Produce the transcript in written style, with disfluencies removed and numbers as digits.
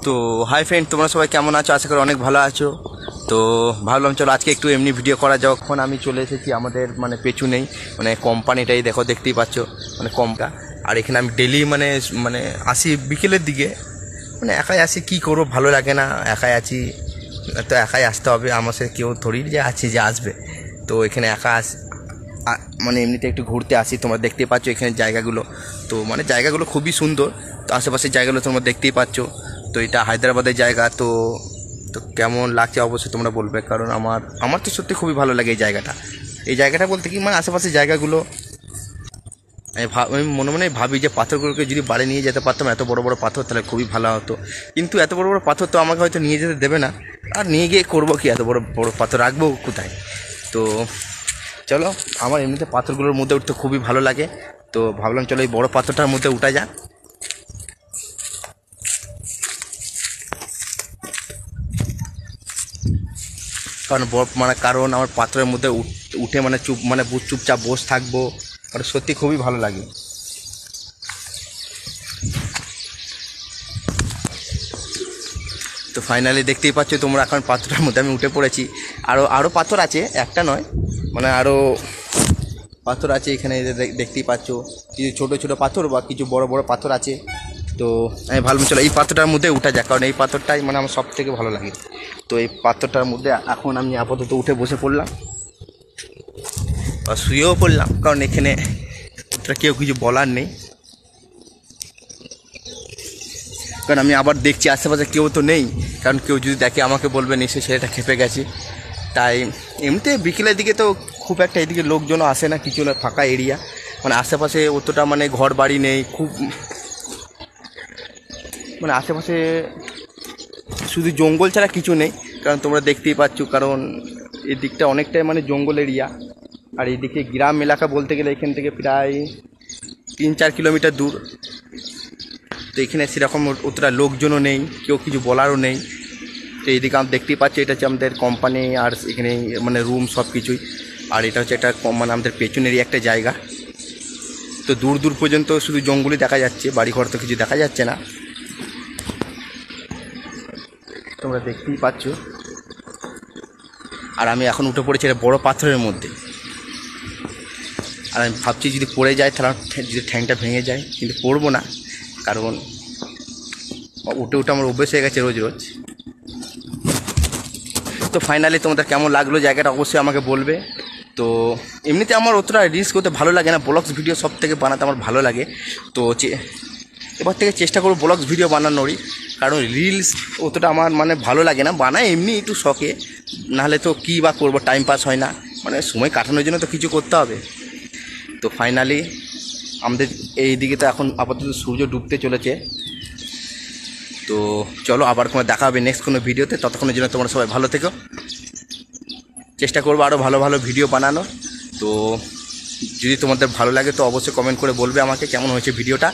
তো hi friend, তোমরা সবাই কেমন আছো? আশা করি অনেক ভালো আছো। তো ভাবলাম চলো আজকে একটু এমনি ভিডিও করা। যখন আমি চলে এসেছি আমাদের মানে পেছু নেই মানে কোম্পানিটাই, দেখো দেখতেই পাচ্ছ মানে কমটা। আর এখানে আমি ডেলি মানে মানে আসি বিকেলের দিকে, মানে একাই আসি, কী করবো, ভালো লাগে না, একাই আছি তো একাই আসতে হবে, আমার সাথে কেউ থোড়ি যে আছে যে আসবে। তো এখানে একা মানে এমনিতে একটু ঘুরতে আসি। তোমরা দেখতেই পাচ্ছ এখানে জায়গাগুলো, তো মানে জায়গাগুলো খুবই সুন্দর। তো আশেপাশের জায়গাগুলো তোমরা দেখতেই পাচ্ছ। তো এটা হায়দ্রাবাদের জায়গা। তো তো কেমন লাগছে অবশ্যই তোমরা বলবে, কারণ আমার তো সত্যি খুবই ভালো লাগে এই জায়গাটা বলতে কি মানে আশেপাশের জায়গাগুলো আমি মনে মনে ভাবি যে পাথরগুলোকে যদি বাড়ি নিয়ে যেতে পারতাম, এত বড় বড় পাথর, তাহলে খুবই ভালো হতো। কিন্তু এত বড় বড় পাথর তো আমাকে হয়তো নিয়ে যেতে দেবে না, আর নিয়ে গিয়ে করবো কি, এত বড় বড় পাথর রাখবো কোথায়? তো চলো, আমার এমনিতে পাথরগুলোর মধ্যে উঠতে খুবই ভালো লাগে। তো ভাবলাম চলো এই বড় পাথরটার মধ্যে উঠা যাক। কারণ আমার পাথরের মধ্যে উঠে মানে চুপচাপ বসে থাকবো, আর সত্যি খুবই ভালো লাগে। তো ফাইনালি দেখতেই পাচ্ছ তোমরা, এখন পাথরটার মধ্যে আমি উঠে পড়েছি। আরও পাথর আছে, একটা নয়, মানে আরও পাথর আছে এখানে, দেখতেই পাচ্ছ কিছু ছোটো ছোটো পাথর বা কিছু বড় বড় পাথর আছে। তো আমি ভাবলাম চলো এই পাথরটার মধ্যে উঠা যাক, কারণ এই পাথরটাই মানে আমার সব থেকে ভালো লাগে। তো এই পাথরটার মধ্যে এখন আমি আপাতত উঠে বসে পড়লাম বা শুয়েও পড়লাম, কারণ এখানে কেউ কিছু বলার নেই। কারণ আমি আবার দেখছি আশেপাশে কেউ তো নেই, কারণ কেউ যদি দেখে আমাকে বলবে নিশ্চয়ই ছেলেটা খেপে গেছে। তাই এমনিতে বিকেলের দিকে তো খুব একটা এদিকে লোকজনও আসে না, কিছু না, ফাঁকা এরিয়া, মানে আশেপাশে অতটা মানে ঘর বাড়ি নেই, খুব মানে আশেপাশে শুধু জঙ্গল ছাড়া কিছু নেই। কারণ তোমরা দেখতেই পাচ্ছ, কারণ এই দিকটা অনেকটাই মানে জঙ্গল এরিয়া। আর এইদিকে গ্রাম এলাকা বলতে গেলে এখান থেকে প্রায় 3-4 কিলোমিটার দূর। তো এখানে সেরকম অতটা লোকজনও নেই, কেউ কিছু বলারও নেই। তো এইদিকে আমি দেখতেই পাচ্ছি এটা হচ্ছে আমাদের কোম্পানি, আর এখানে মানে রুম সব কিছুই। আর এটা হচ্ছে একটা মানে আমাদের পেছনেরই একটা জায়গা। তো দূর দূর পর্যন্ত শুধু জঙ্গলই দেখা যাচ্ছে, বাড়িঘর তো কিছু দেখা যাচ্ছে না, তোমরা দেখতেই পাচ্ছ। আর আমি এখন উঠে পড়েছি এটা বড় পাথরের মধ্যে। আর আমি ভাবছি যদি পড়ে যায় তাহলে যদি ঠ্যাংটা ভেঙে যায়, কিন্তু পড়বো না, কারণ উঠে আমার অভ্যেস হয়ে গেছে রোজ রোজ। তো ফাইনালি তোমাদের কেমন লাগলো জায়গাটা অবশ্যই আমাকে বলবে। তো এমনিতে আমার অতটা রিলস করতে ভালো লাগে না, ব্লগস ভিডিও সব থেকে বানাতে আমার ভালো লাগে। তো এবার থেকে চেষ্টা করবো ব্লগস ভিডিও বানানোরই, কারণ রিলস অতটা আমার মানে ভালো লাগে না, বানাই এমনি একটু শখে, নাহলে তো কী বা করবো, টাইম পাস হয় না, মানে সময় কাটানোর জন্য তো কিছু করতে হবে। তো ফাইনালি আমাদের এই দিকে তো এখন আপাতত সূর্য ডুবতে চলেছে। তো চলো আবার কোনো দেখা হবে নেক্সট কোনো ভিডিওতে, ততক্ষণের জন্য তোমরা সবাই ভালো থেকো। চেষ্টা করবো আরও ভালো ভালো ভিডিও বানানো। তো যদি তোমাদের ভালো লাগে তো অবশ্যই কমেন্ট করে বলবে আমাকে কেমন হয়েছে ভিডিওটা।